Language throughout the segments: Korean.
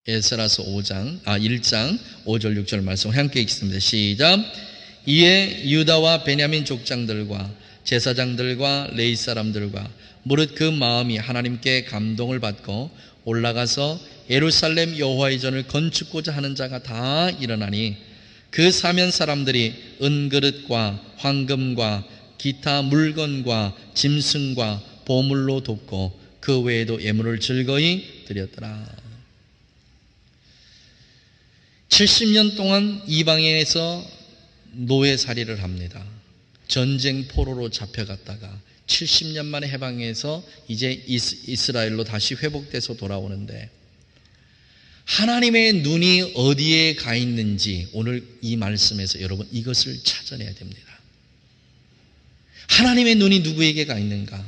에스라서 1장 5절 6절 말씀 함께 읽겠습니다. 시작. 이에 유다와 베냐민 족장들과 제사장들과 레위 사람들과 무릇 그 마음이 하나님께 감동을 받고 올라가서 예루살렘 여호와의 전을 건축고자 하는 자가 다 일어나니 그 사면 사람들이 은그릇과 황금과 기타 물건과 짐승과 보물로 돕고 그 외에도 예물을 즐거이 드렸더라. 70년 동안 이방인에서 노예살이를 합니다. 전쟁 포로로 잡혀갔다가 70년 만에 해방해서 이제 이스라엘로 다시 회복돼서 돌아오는데 하나님의 눈이 어디에 가 있는지 오늘 이 말씀에서 여러분 이것을 찾아내야 됩니다. 하나님의 눈이 누구에게 가 있는가?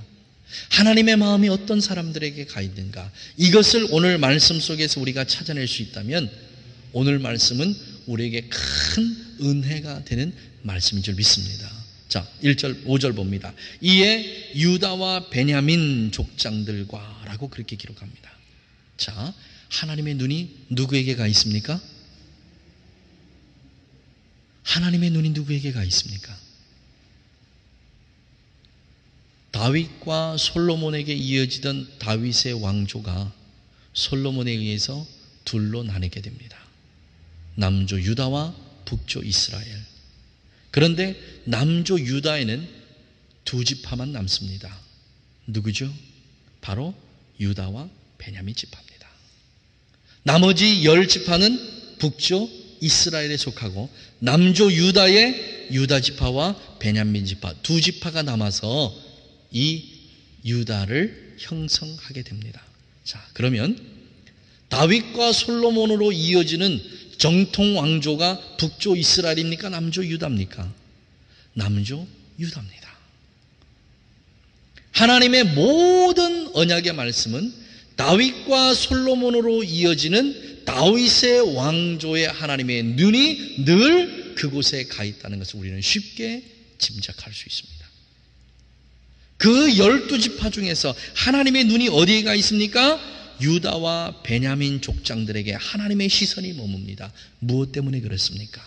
하나님의 마음이 어떤 사람들에게 가 있는가? 이것을 오늘 말씀 속에서 우리가 찾아낼 수 있다면 오늘 말씀은 우리에게 큰 은혜가 되는 말씀인 줄 믿습니다. 자, 1절 5절 봅니다. 이에 유다와 베냐민 족장들과 라고 그렇게 기록합니다. 자, 하나님의 눈이 누구에게 가 있습니까? 하나님의 눈이 누구에게 가 있습니까? 다윗과 솔로몬에게 이어지던 다윗의 왕조가 솔로몬에 의해서 둘로 나뉘게 됩니다. 남조 유다와 북조 이스라엘. 그런데 남조 유다에는 두 지파만 남습니다. 누구죠? 바로 유다와 베냐민 지파입니다. 나머지 10지파는 북조 이스라엘에 속하고 남조 유다의 유다 지파와 베냐민 지파 두 지파가 남아서 이 유다를 형성하게 됩니다. 자, 그러면 다윗과 솔로몬으로 이어지는 정통 왕조가 북조 이스라엘입니까? 남조 유다입니까? 남조 유다입니다. 하나님의 모든 언약의 말씀은 다윗과 솔로몬으로 이어지는 다윗의 왕조의 하나님의 눈이 늘 그곳에 가 있다는 것을 우리는 쉽게 짐작할 수 있습니다. 그 12지파 중에서 하나님의 눈이 어디에 가 있습니까? 유다와 베냐민 족장들에게 하나님의 시선이 머뭅니다. 무엇 때문에 그렇습니까?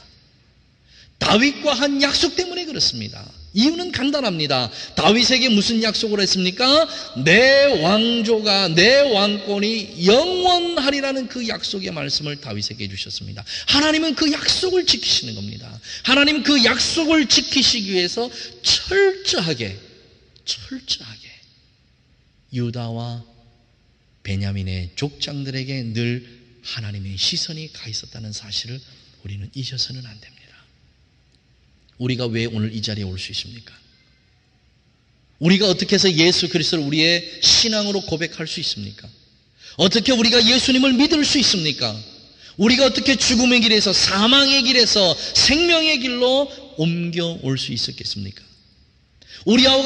다윗과 한 약속 때문에 그렇습니다. 이유는 간단합니다. 다윗에게 무슨 약속을 했습니까? 내 왕조가, 내 왕권이 영원하리라는 그 약속의 말씀을 다윗에게 해주셨습니다. 하나님은 그 약속을 지키시는 겁니다. 하나님 그 약속을 지키시기 위해서 철저하게 유다와 베냐민의 족장들에게 늘 하나님의 시선이 가 있었다는 사실을 우리는 잊어서는 안 됩니다. 우리가 왜 오늘 이 자리에 올 수 있습니까? 우리가 어떻게 해서 예수 그리스도를 우리의 신앙으로 고백할 수 있습니까? 어떻게 우리가 예수님을 믿을 수 있습니까? 우리가 어떻게 죽음의 길에서 사망의 길에서 생명의 길로 옮겨올 수 있었겠습니까? 우리하고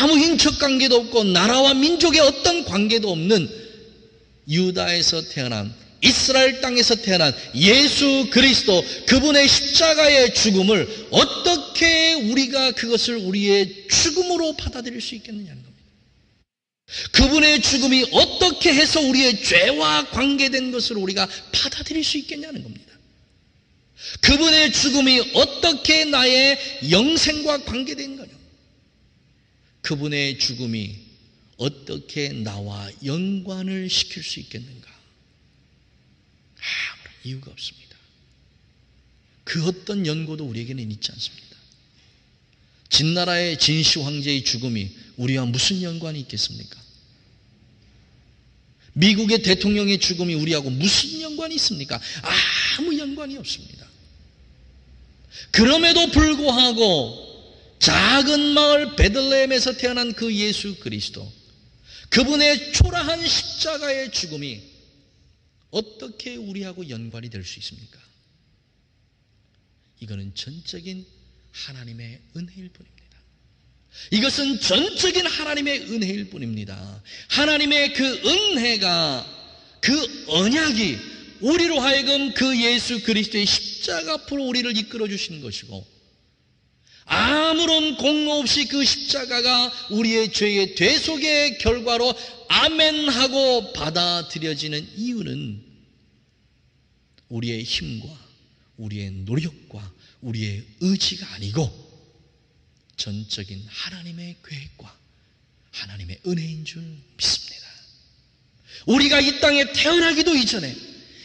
아무 인척 관계도 없고 나라와 민족의 어떤 관계도 없는 유다에서 태어난 이스라엘 땅에서 태어난 예수 그리스도 그분의 십자가의 죽음을 어떻게 우리가 그것을 우리의 죽음으로 받아들일 수 있겠느냐는 겁니다. 그분의 죽음이 어떻게 해서 우리의 죄와 관계된 것을 우리가 받아들일 수 있겠냐는 겁니다. 그분의 죽음이 어떻게 나의 영생과 관계된 거냐. 그분의 죽음이 어떻게 나와 연관을 시킬 수 있겠는가? 아무런 이유가 없습니다. 그 어떤 연고도 우리에게는 있지 않습니다. 진나라의 진시 황제의 죽음이 우리와 무슨 연관이 있겠습니까? 미국의 대통령의 죽음이 우리하고 무슨 연관이 있습니까? 아무 연관이 없습니다. 그럼에도 불구하고 작은 마을 베들레헴에서 태어난 그 예수 그리스도, 그분의 초라한 십자가의 죽음이 어떻게 우리하고 연관이 될 수 있습니까? 이거는 전적인 하나님의 은혜일 뿐입니다. 이것은 전적인 하나님의 은혜일 뿐입니다. 하나님의 그 은혜가, 그 언약이 우리로 하여금 그 예수 그리스도의 십자가 앞으로 우리를 이끌어 주시는 것이고, 아무런 공로 없이 그 십자가가 우리의 죄의 대속의 결과로 아멘하고 받아들여지는 이유는 우리의 힘과 우리의 노력과 우리의 의지가 아니고 전적인 하나님의 계획과 하나님의 은혜인 줄 믿습니다. 우리가 이 땅에 태어나기도 이전에,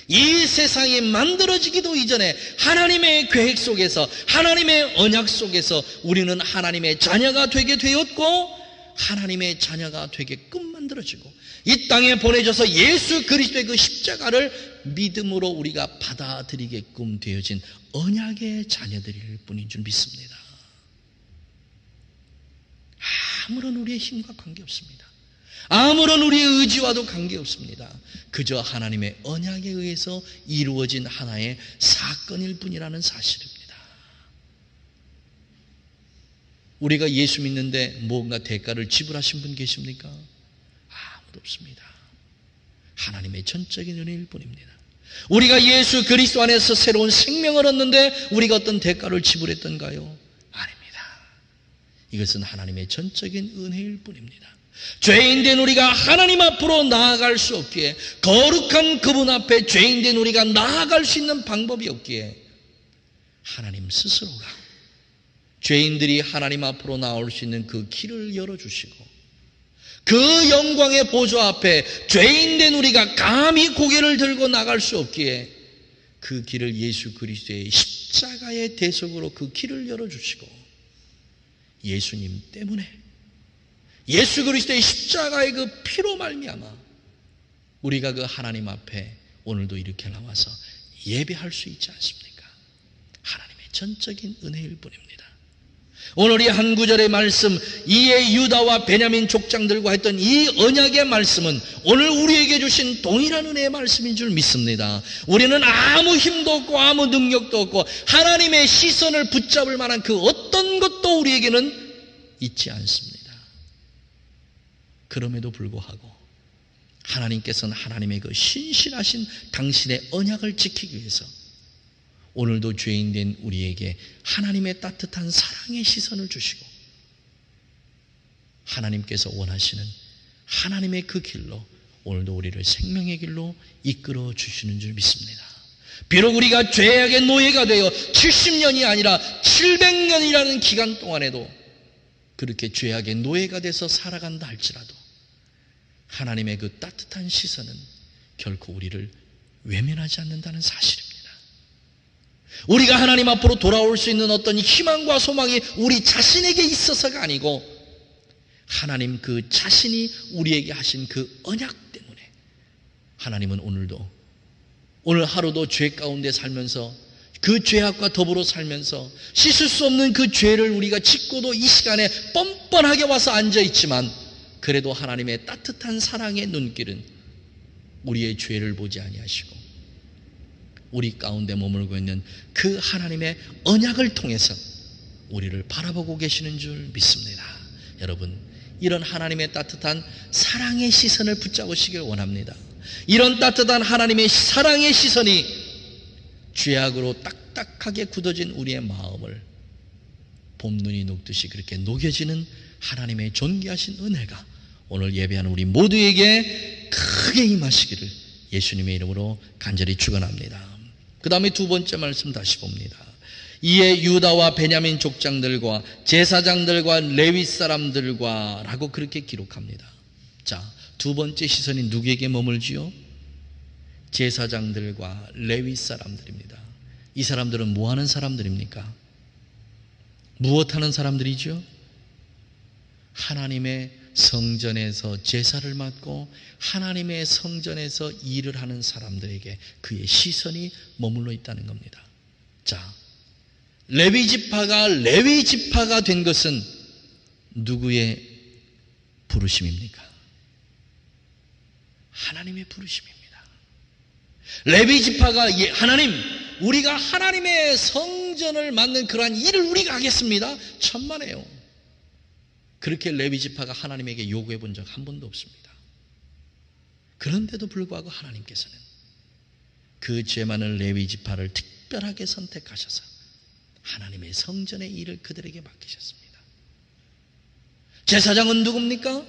이 세상이 만들어지기도 이전에 하나님의 계획 속에서, 하나님의 언약 속에서 우리는 하나님의 자녀가 되게 되었고 하나님의 자녀가 되게끔 만들어지고 이 땅에 보내져서 예수 그리스도의 그 십자가를 믿음으로 우리가 받아들이게끔 되어진 언약의 자녀들일 뿐인 줄 믿습니다. 아무런 우리의 힘과 관계없습니다. 아무런 우리의 의지와도 관계없습니다. 그저 하나님의 언약에 의해서 이루어진 하나의 사건일 뿐이라는 사실입니다. 우리가 예수 믿는데 뭔가 대가를 지불하신 분 계십니까? 아무도 없습니다. 하나님의 전적인 은혜일 뿐입니다. 우리가 예수 그리스도 안에서 새로운 생명을 얻는데 우리가 어떤 대가를 지불했던가요? 이것은 하나님의 전적인 은혜일 뿐입니다. 죄인된 우리가 하나님 앞으로 나아갈 수 없기에, 거룩한 그분 앞에 죄인된 우리가 나아갈 수 있는 방법이 없기에 하나님 스스로가 죄인들이 하나님 앞으로 나올 수 있는 그 길을 열어주시고 그 영광의 보좌 앞에 죄인된 우리가 감히 고개를 들고 나갈 수 없기에 그 길을 예수 그리스도의 십자가의 대속으로 그 길을 열어주시고 예수님 때문에, 예수 그리스도의 십자가의 그 피로 말미암아 우리가 그 하나님 앞에 오늘도 이렇게 나와서 예배할 수 있지 않습니까? 하나님의 전적인 은혜일 뿐입니다. 오늘 이 한 구절의 말씀, 이에 유다와 베냐민 족장들과 했던 이 언약의 말씀은 오늘 우리에게 주신 동일한 은혜의 말씀인 줄 믿습니다. 우리는 아무 힘도 없고 아무 능력도 없고 하나님의 시선을 붙잡을 만한 그 어떤 것도 우리에게는 있지 않습니다. 그럼에도 불구하고 하나님께서는 하나님의 그 신실하신 당신의 언약을 지키기 위해서 오늘도 죄인된 우리에게 하나님의 따뜻한 사랑의 시선을 주시고 하나님께서 원하시는 하나님의 그 길로 오늘도 우리를 생명의 길로 이끌어 주시는 줄 믿습니다. 비록 우리가 죄악의 노예가 되어 70년이 아니라 700년이라는 기간 동안에도 그렇게 죄악의 노예가 돼서 살아간다 할지라도 하나님의 그 따뜻한 시선은 결코 우리를 외면하지 않는다는 사실입니다. 우리가 하나님 앞으로 돌아올 수 있는 어떤 희망과 소망이 우리 자신에게 있어서가 아니고 하나님 그 자신이 우리에게 하신 그 언약 때문에 하나님은 오늘 하루도 죄 가운데 살면서 그 죄악과 더불어 살면서 씻을 수 없는 그 죄를 우리가 짓고도 이 시간에 뻔뻔하게 와서 앉아있지만 그래도 하나님의 따뜻한 사랑의 눈길은 우리의 죄를 보지 아니하시고 우리 가운데 머물고 있는 그 하나님의 언약을 통해서 우리를 바라보고 계시는 줄 믿습니다. 여러분, 이런 하나님의 따뜻한 사랑의 시선을 붙잡으시길 원합니다. 이런 따뜻한 하나님의 사랑의 시선이 죄악으로 딱딱하게 굳어진 우리의 마음을 봄눈이 녹듯이 그렇게 녹여지는 하나님의 존귀하신 은혜가 오늘 예배하는 우리 모두에게 크게 임하시기를 예수님의 이름으로 간절히 축원합니다. 그 다음에 두 번째 말씀 다시 봅니다. 이에 유다와 베냐민 족장들과 제사장들과 레위 사람들과 라고 그렇게 기록합니다. 자, 두 번째 시선이 누구에게 머물지요? 제사장들과 레위 사람들입니다. 이 사람들은 뭐 하는 사람들입니까? 무엇하는 사람들이죠? 하나님의 성전에서 제사를 맡고 하나님의 성전에서 일을 하는 사람들에게 그의 시선이 머물러 있다는 겁니다. 자, 레위 지파가 된 것은 누구의 부르심입니까? 하나님의 부르심입니다. 레위 지파가 하나님, 우리가 하나님의 성전을 맡는 그러한 일을 우리가 하겠습니다. 천만에요. 그렇게 레위 지파가 하나님에게 요구해 본 적 한 번도 없습니다. 그런데도 불구하고 하나님께서는 그 죄 많은 레위 지파를 특별하게 선택하셔서 하나님의 성전의 일을 그들에게 맡기셨습니다. 제사장은 누굽니까?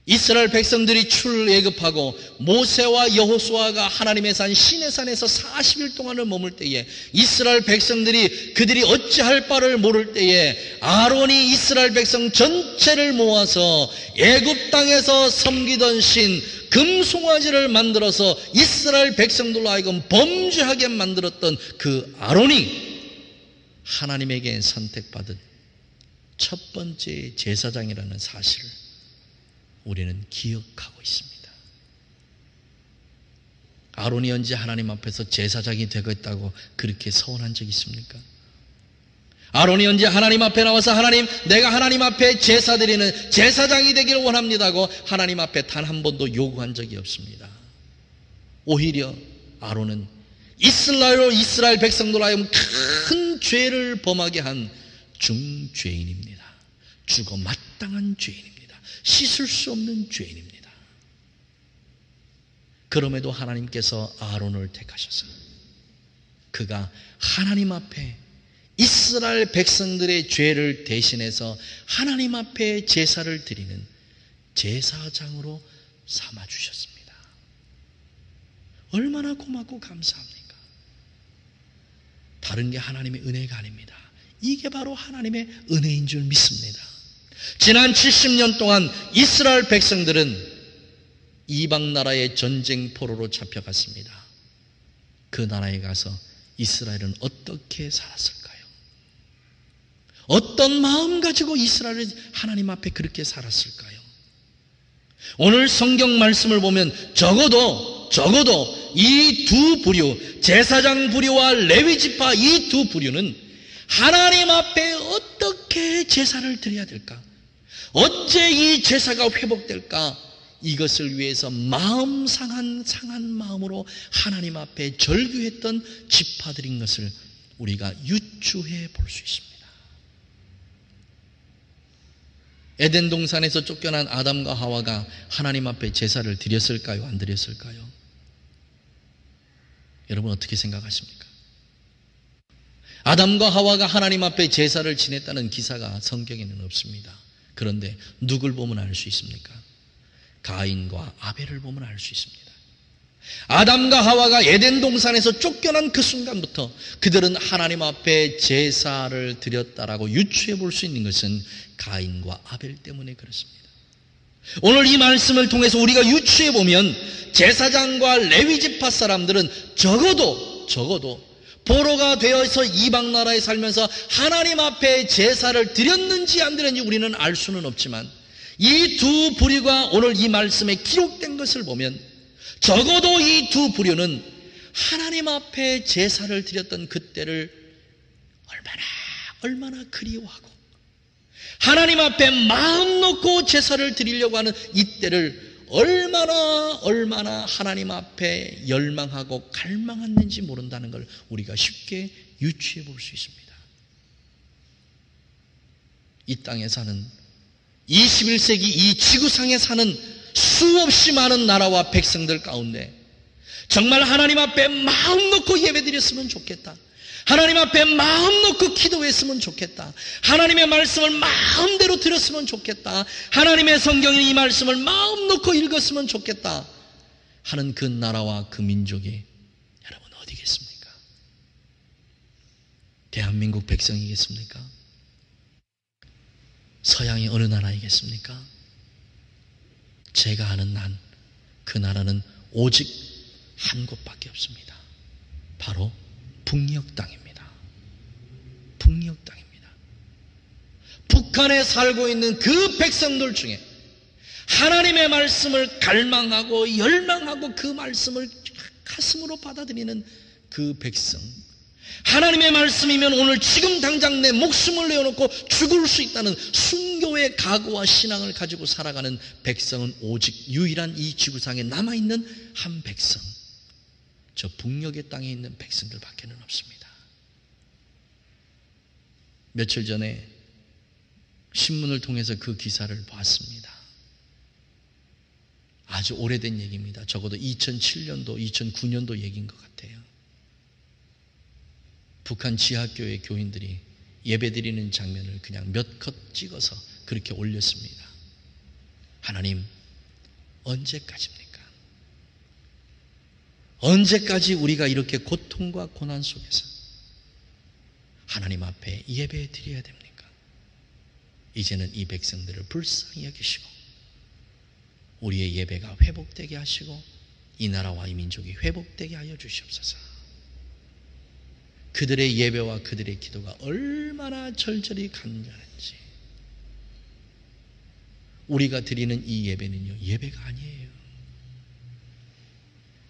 이스라엘 백성들이 출애굽하고 모세와 여호수아가 하나님의 산 시내산에서 40일 동안을 머물 때에 이스라엘 백성들이 그들이 어찌할 바를 모를 때에 아론이 이스라엘 백성 전체를 모아서 애굽 땅에서 섬기던 신 금송아지를 만들어서 이스라엘 백성들로 하여금 범죄하게 만들었던 그 아론이 하나님에게 선택받은 첫 번째 제사장이라는 사실을 우리는 기억하고 있습니다. 아론이 언제 하나님 앞에서 제사장이 되겠다고 그렇게 서원한 적이 있습니까? 아론이 언제 하나님 앞에 나와서 하나님, 내가 하나님 앞에 제사 드리는 제사장이 되기를 원합니다고 하나님 앞에 단 한 번도 요구한 적이 없습니다. 오히려 아론은 이스라엘 백성들로 하여금 큰 죄를 범하게 한 중죄인입니다. 죽어 마땅한 죄인입니다. 씻을 수 없는 죄인입니다. 그럼에도 하나님께서 아론을 택하셔서 그가 하나님 앞에 이스라엘 백성들의 죄를 대신해서 하나님 앞에 제사를 드리는 제사장으로 삼아주셨습니다. 얼마나 고맙고 감사합니까? 다른 게 하나님의 은혜가 아닙니다. 이게 바로 하나님의 은혜인 줄 믿습니다. 지난 70년 동안 이스라엘 백성들은 이방 나라의 전쟁 포로로 잡혀갔습니다. 그 나라에 가서 이스라엘은 어떻게 살았을까요? 어떤 마음 가지고 이스라엘이 하나님 앞에 그렇게 살았을까요? 오늘 성경 말씀을 보면 적어도 이 두 부류, 제사장 부류와 레위 지파 이 두 부류는 하나님 앞에 어떻게 제사를 드려야 될까? 어째 이 제사가 회복될까? 이것을 위해서 마음 상한 마음으로 하나님 앞에 절규했던 지파들인 것을 우리가 유추해 볼 수 있습니다. 에덴 동산에서 쫓겨난 아담과 하와가 하나님 앞에 제사를 드렸을까요? 안 드렸을까요? 여러분 어떻게 생각하십니까? 아담과 하와가 하나님 앞에 제사를 지냈다는 기사가 성경에는 없습니다. 그런데 누굴 보면 알 수 있습니까? 가인과 아벨을 보면 알 수 있습니다. 아담과 하와가 에덴 동산에서 쫓겨난 그 순간부터 그들은 하나님 앞에 제사를 드렸다라고 유추해 볼 수 있는 것은 가인과 아벨 때문에 그렇습니다. 오늘 이 말씀을 통해서 우리가 유추해 보면 제사장과 레위 지파 사람들은 적어도 포로가 되어서 이방 나라에 살면서 하나님 앞에 제사를 드렸는지 안 드렸는지 우리는 알 수는 없지만 이 두 부류가 오늘 이 말씀에 기록된 것을 보면 적어도 이 두 부류는 하나님 앞에 제사를 드렸던 그때를 얼마나 그리워하고 하나님 앞에 마음 놓고 제사를 드리려고 하는 이때를 얼마나 하나님 앞에 열망하고 갈망했는지 모른다는 걸 우리가 쉽게 유추해 볼 수 있습니다. 이 땅에 사는 21세기 이 지구상에 사는 수없이 많은 나라와 백성들 가운데 정말 하나님 앞에 마음 놓고 예배드렸으면 좋겠다. 하나님 앞에 마음 놓고 기도했으면 좋겠다. 하나님의 말씀을 마음대로 들었으면 좋겠다. 하나님의 성경인 이 말씀을 마음 놓고 읽었으면 좋겠다 하는 그 나라와 그 민족이 여러분 어디겠습니까? 대한민국 백성이겠습니까? 서양의 어느 나라이겠습니까? 제가 아는 그 나라는 오직 한 곳밖에 없습니다. 바로 북녘 땅입니다. 북녘 땅입니다. 북한에 살고 있는 그 백성들 중에 하나님의 말씀을 갈망하고 열망하고 그 말씀을 가슴으로 받아들이는 그 백성, 하나님의 말씀이면 오늘 지금 당장 내 목숨을 내어놓고 죽을 수 있다는 순교의 각오와 신앙을 가지고 살아가는 백성은 오직 유일한 이 지구상에 남아있는 한 백성, 저 북녘의 땅에 있는 백성들밖에는 없습니다. 며칠 전에 신문을 통해서 그 기사를 봤습니다. 아주 오래된 얘기입니다. 적어도 2007년도, 2009년도 얘기인 것 같아요. 북한 지하교회 교인들이 예배드리는 장면을 그냥 몇 컷 찍어서 그렇게 올렸습니다. 하나님, 언제까지입니까? 언제까지 우리가 이렇게 고통과 고난 속에서 하나님 앞에 예배 드려야 됩니까? 이제는 이 백성들을 불쌍히 여기시고 우리의 예배가 회복되게 하시고 이 나라와 이 민족이 회복되게 하여 주시옵소서. 그들의 예배와 그들의 기도가 얼마나 절절히 간절한지. 우리가 드리는 이 예배는요, 예배가 아니에요.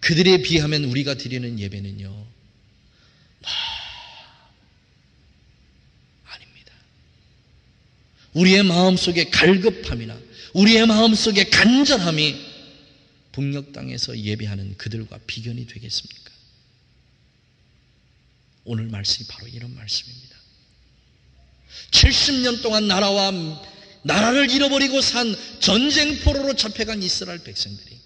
그들에 비하면 우리가 드리는 예배는요, 아닙니다. 우리의 마음속에 갈급함이나 우리의 마음속에 간절함이 북녘 땅에서 예배하는 그들과 비견이 되겠습니까? 오늘 말씀이 바로 이런 말씀입니다. 70년 동안 나라를 잃어버리고 산 전쟁포로로 잡혀간 이스라엘 백성들이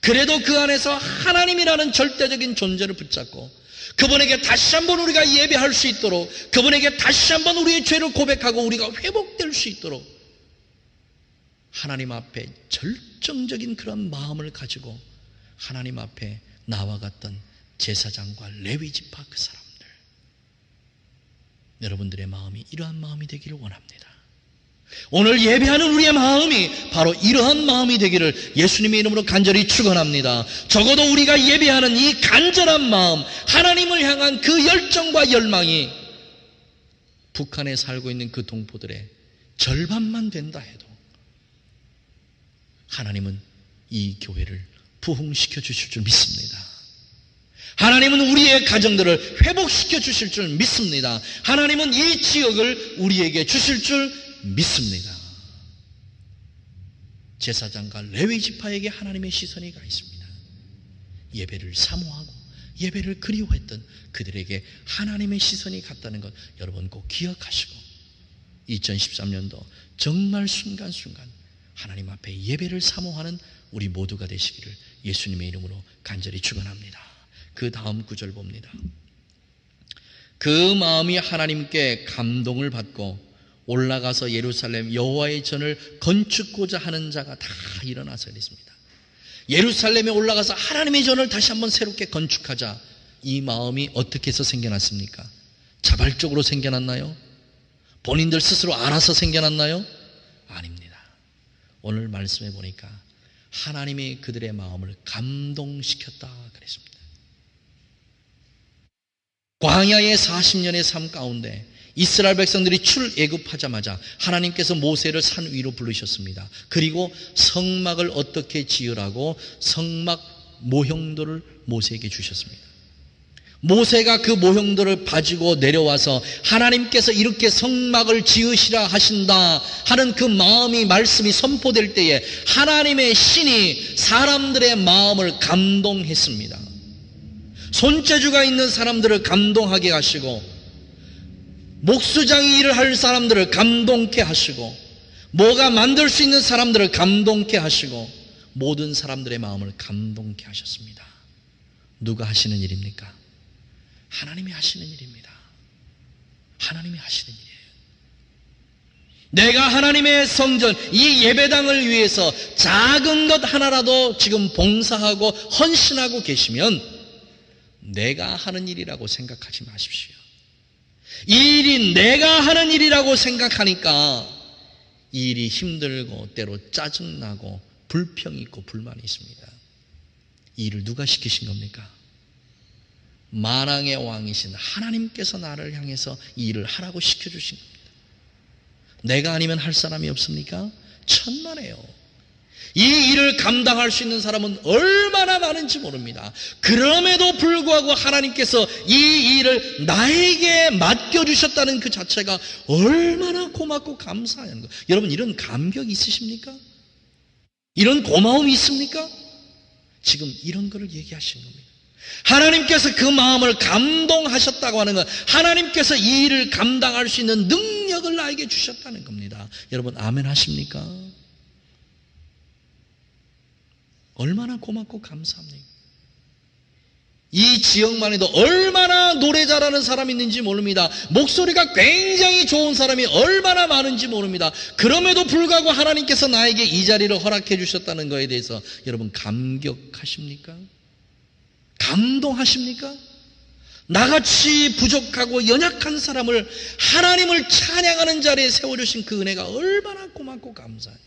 그래도 그 안에서 하나님이라는 절대적인 존재를 붙잡고 그분에게 다시 한번 우리가 예배할 수 있도록, 그분에게 다시 한번 우리의 죄를 고백하고 우리가 회복될 수 있도록 하나님 앞에 절정적인 그런 마음을 가지고 하나님 앞에 나와갔던 제사장과 레위 지파 그 사람들, 여러분들의 마음이 이러한 마음이 되기를 원합니다. 오늘 예배하는 우리의 마음이 바로 이러한 마음이 되기를 예수님의 이름으로 간절히 축원합니다. 적어도 우리가 예배하는 이 간절한 마음, 하나님을 향한 그 열정과 열망이 북한에 살고 있는 그 동포들의 절반만 된다 해도 하나님은 이 교회를 부흥시켜 주실 줄 믿습니다. 하나님은 우리의 가정들을 회복시켜 주실 줄 믿습니다. 하나님은 이 지역을 우리에게 주실 줄 믿습니다. 제사장과 레위 지파에게 하나님의 시선이 가 있습니다. 예배를 사모하고 예배를 그리워했던 그들에게 하나님의 시선이 갔다는 것 여러분 꼭 기억하시고 2013년도 정말 순간순간 하나님 앞에 예배를 사모하는 우리 모두가 되시기를 예수님의 이름으로 간절히 축원합니다. 그 다음 구절 봅니다. 그 마음이 하나님께 감동을 받고 올라가서 예루살렘 여호와의 전을 건축고자 하는 자가 다 일어나서 그랬습니다. 예루살렘에 올라가서 하나님의 전을 다시 한번 새롭게 건축하자. 이 마음이 어떻게 해서 생겨났습니까? 자발적으로 생겨났나요? 본인들 스스로 알아서 생겨났나요? 아닙니다. 오늘 말씀해 보니까 하나님이 그들의 마음을 감동시켰다 그랬습니다. 광야의 40년의 삶 가운데 이스라엘 백성들이 출애굽하자마자 하나님께서 모세를 산 위로 부르셨습니다. 그리고 성막을 어떻게 지으라고 성막 모형들을 모세에게 주셨습니다. 모세가 그 모형들을 가지고 내려와서 하나님께서 이렇게 성막을 지으시라 하신다 하는 그 마음이 말씀이 선포될 때에 하나님의 신이 사람들의 마음을 감동했습니다. 손재주가 있는 사람들을 감동하게 하시고 목수장이 일을 할 사람들을 감동케 하시고 뭐가 만들 수 있는 사람들을 감동케 하시고 모든 사람들의 마음을 감동케 하셨습니다. 누가 하시는 일입니까? 하나님이 하시는 일입니다. 하나님이 하시는 일이에요. 내가 하나님의 성전, 이 예배당을 위해서 작은 것 하나라도 지금 봉사하고 헌신하고 계시면 내가 하는 일이라고 생각하지 마십시오. 이 일이 내가 하는 일이라고 생각하니까 이 일이 힘들고 때로 짜증나고 불평이 있고 불만이 있습니다. 이 일을 누가 시키신 겁니까? 만왕의 왕이신 하나님께서 나를 향해서 이 일을 하라고 시켜주신 겁니다. 내가 아니면 할 사람이 없습니까? 천만에요. 이 일을 감당할 수 있는 사람은 얼마나 많은지 모릅니다. 그럼에도 불구하고 하나님께서 이 일을 나에게 맡겨주셨다는 그 자체가 얼마나 고맙고 감사한 것. 여러분 이런 감격이 있으십니까? 이런 고마움이 있습니까? 지금 이런 거를 얘기하시는 겁니다. 하나님께서 그 마음을 감동하셨다고 하는 것, 하나님께서 이 일을 감당할 수 있는 능력을 나에게 주셨다는 겁니다. 여러분 아멘 하십니까? 얼마나 고맙고 감사합니까? 이 지역만 해도 얼마나 노래 잘하는 사람이 있는지 모릅니다. 목소리가 굉장히 좋은 사람이 얼마나 많은지 모릅니다. 그럼에도 불구하고 하나님께서 나에게 이 자리를 허락해 주셨다는 것에 대해서 여러분 감격하십니까? 감동하십니까? 나같이 부족하고 연약한 사람을 하나님을 찬양하는 자리에 세워주신 그 은혜가 얼마나 고맙고 감사해요.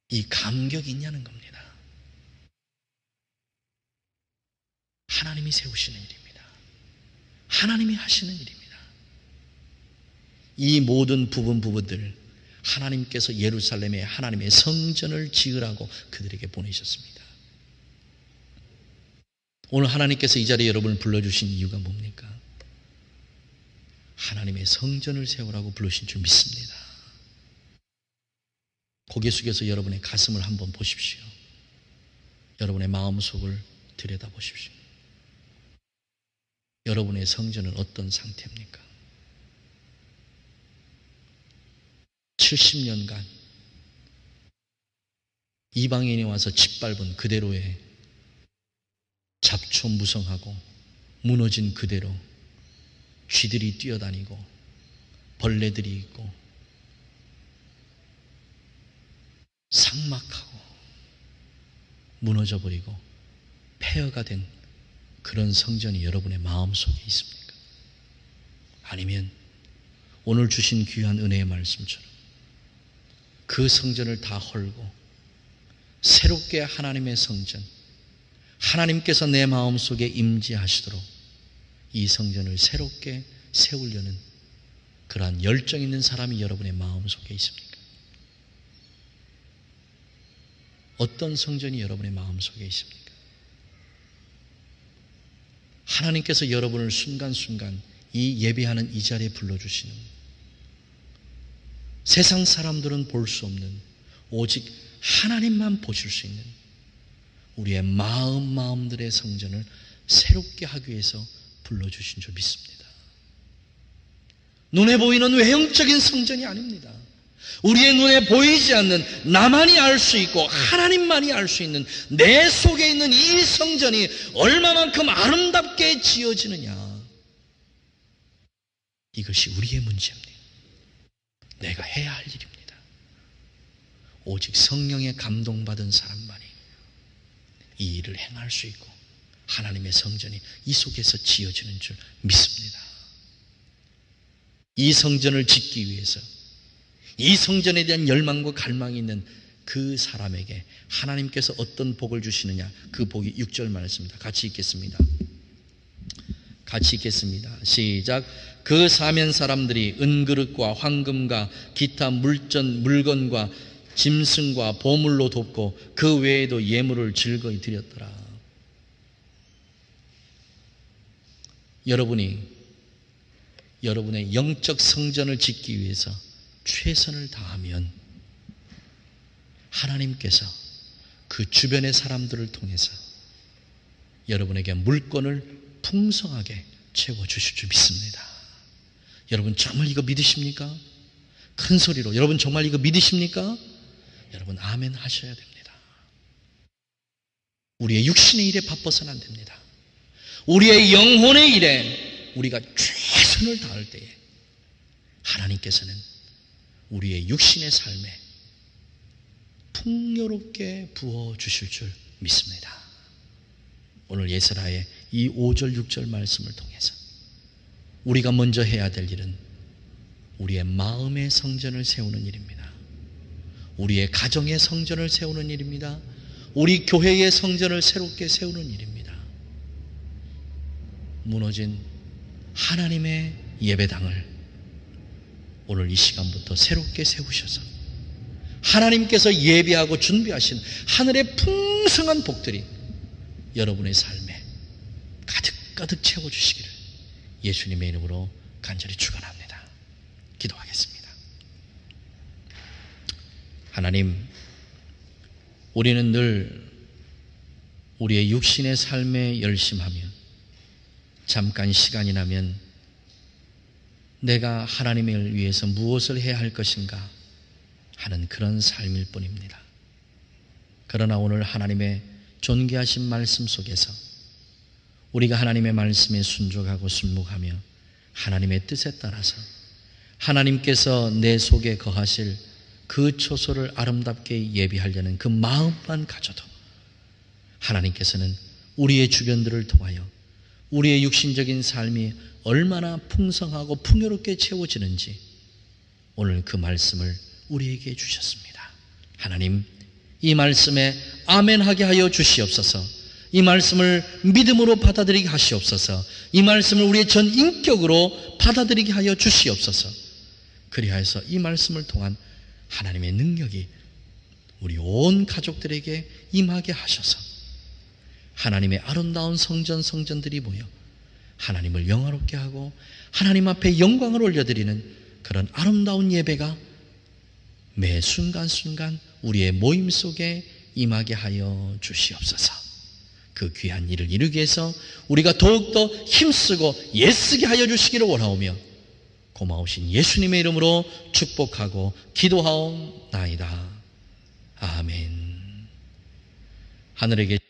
이 감격이 있냐는 겁니다. 하나님이 세우시는 일입니다. 하나님이 하시는 일입니다. 이 모든 부분들 하나님께서 예루살렘에 하나님의 성전을 지으라고 그들에게 보내셨습니다. 오늘 하나님께서 이 자리에 여러분을 불러주신 이유가 뭡니까? 하나님의 성전을 세우라고 부르신 줄 믿습니다. 고개 숙여서 여러분의 가슴을 한번 보십시오. 여러분의 마음속을 들여다보십시오. 여러분의 성전은 어떤 상태입니까? 70년간 이방인이 와서 짓밟은 그대로의 잡초무성하고 무너진 그대로 쥐들이 뛰어다니고 벌레들이 있고 삭막하고 무너져버리고 폐허가 된 그런 성전이 여러분의 마음속에 있습니까? 아니면 오늘 주신 귀한 은혜의 말씀처럼 그 성전을 다 헐고 새롭게 하나님의 성전, 하나님께서 내 마음속에 임재하시도록 이 성전을 새롭게 세우려는 그러한 열정 있는 사람이 여러분의 마음속에 있습니까? 어떤 성전이 여러분의 마음속에 있습니까? 하나님께서 여러분을 순간순간 이 예배하는 이 자리에 불러주시는 세상 사람들은 볼 수 없는 오직 하나님만 보실 수 있는 우리의 마음들의 성전을 새롭게 하기 위해서 불러주신 줄 믿습니다. 눈에 보이는 외형적인 성전이 아닙니다. 우리의 눈에 보이지 않는 나만이 알 수 있고 하나님만이 알 수 있는 내 속에 있는 이 성전이 얼마만큼 아름답게 지어지느냐, 이것이 우리의 문제입니다. 내가 해야 할 일입니다. 오직 성령의 감동받은 사람만이 이 일을 행할 수 있고 하나님의 성전이 이 속에서 지어지는 줄 믿습니다. 이 성전을 짓기 위해서 이 성전에 대한 열망과 갈망이 있는 그 사람에게 하나님께서 어떤 복을 주시느냐, 그 복이 6절 말씀입니다. 같이 읽겠습니다. 시작. 그 사면 사람들이 은그릇과 황금과 기타 물건과 짐승과 보물로 돕고 그 외에도 예물을 즐거이 드렸더라. 여러분이 여러분의 영적 성전을 짓기 위해서 최선을 다하면 하나님께서 그 주변의 사람들을 통해서 여러분에게 물건을 풍성하게 채워주실 줄 믿습니다. 여러분 정말 이거 믿으십니까? 큰 소리로 여러분 정말 이거 믿으십니까? 여러분 아멘 하셔야 됩니다. 우리의 육신의 일에 바빠서는 안 됩니다. 우리의 영혼의 일에 우리가 최선을 다할 때에 하나님께서는 우리의 육신의 삶에 풍요롭게 부어주실 줄 믿습니다. 오늘 예스라의 이 5절 6절 말씀을 통해서 우리가 먼저 해야 될 일은 우리의 마음의 성전을 세우는 일입니다. 우리의 가정의 성전을 세우는 일입니다. 우리 교회의 성전을 새롭게 세우는 일입니다. 무너진 하나님의 예배당을 오늘 이 시간부터 새롭게 세우셔서 하나님께서 예비하고 준비하신 하늘의 풍성한 복들이 여러분의 삶에 가득가득 채워주시기를 예수님의 이름으로 간절히 축원합니다. 기도하겠습니다. 하나님, 우리는 늘 우리의 육신의 삶에 열심하며 잠깐 시간이 나면 내가 하나님을 위해서 무엇을 해야 할 것인가 하는 그런 삶일 뿐입니다. 그러나 오늘 하나님의 존귀하신 말씀 속에서 우리가 하나님의 말씀에 순종하고 순묵하며 하나님의 뜻에 따라서 하나님께서 내 속에 거하실 그 초소를 아름답게 예비하려는 그 마음만 가져도 하나님께서는 우리의 주변들을 통하여 우리의 육신적인 삶이 얼마나 풍성하고 풍요롭게 채워지는지 오늘 그 말씀을 우리에게 주셨습니다. 하나님, 이 말씀에 아멘하게 하여 주시옵소서. 이 말씀을 믿음으로 받아들이게 하시옵소서. 이 말씀을 우리의 전 인격으로 받아들이게 하여 주시옵소서. 그리하여서 이 말씀을 통한 하나님의 능력이 우리 온 가족들에게 임하게 하셔서 하나님의 아름다운 성전들이 모여 하나님을 영화롭게 하고 하나님 앞에 영광을 올려드리는 그런 아름다운 예배가 매 순간순간 우리의 모임 속에 임하게 하여 주시옵소서. 그 귀한 일을 이루기 위해서 우리가 더욱더 힘쓰고 애쓰게 하여 주시기를 원하오며 고마우신 예수님의 이름으로 축복하고 기도하옵나이다. 아멘. 하늘에 계신